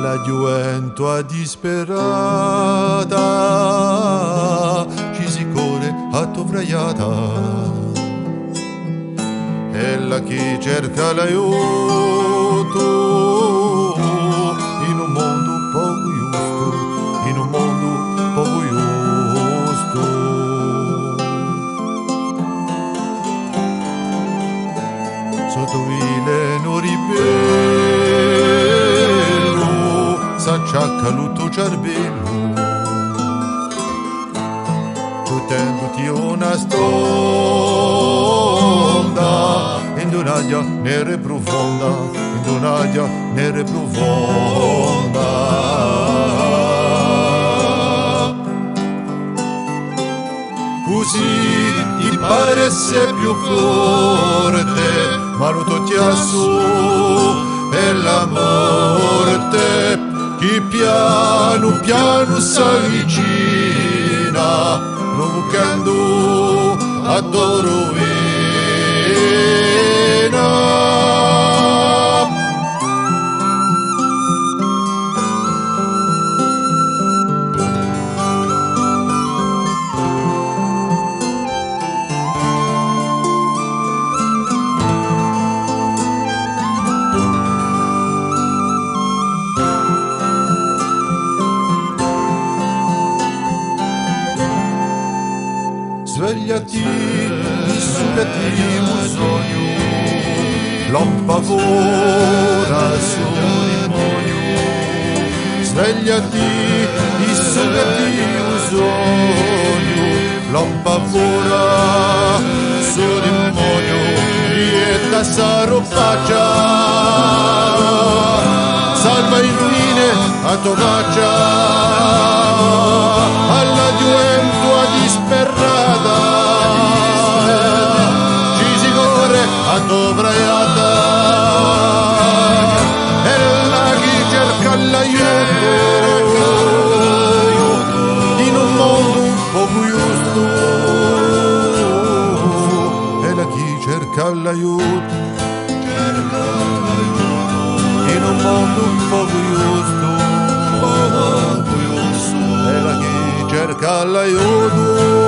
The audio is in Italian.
alla giunta disperata ci si corre attovraiata, e la chi cerca l'aiuto in un mondo poco giusto, in un mondo poco giusto. Sotto veleno ribello s'acciacca l'utto cervello, tuttendoti una stonda in un'aria nera e profonda, in un'aria nera e profonda. Così ti pare essere più forte, ma lo tocchi su è la morte che piano piano s'avvicina, provocando a tua svegliati, sull'ati un sogno, l'ampavora sul demonio. Svegliati, sull'ati un sogno, l'ampavora sul demonio. Lieta sarò faccia, salva il fine a tua faccia, alla giunta disperata ci si corre attovraiata, e la chi cerca l'aiuto in un mondo poco giusto, e la chi cerca l'aiuto in un mondo poco giusto, e la chi cerca l'aiuto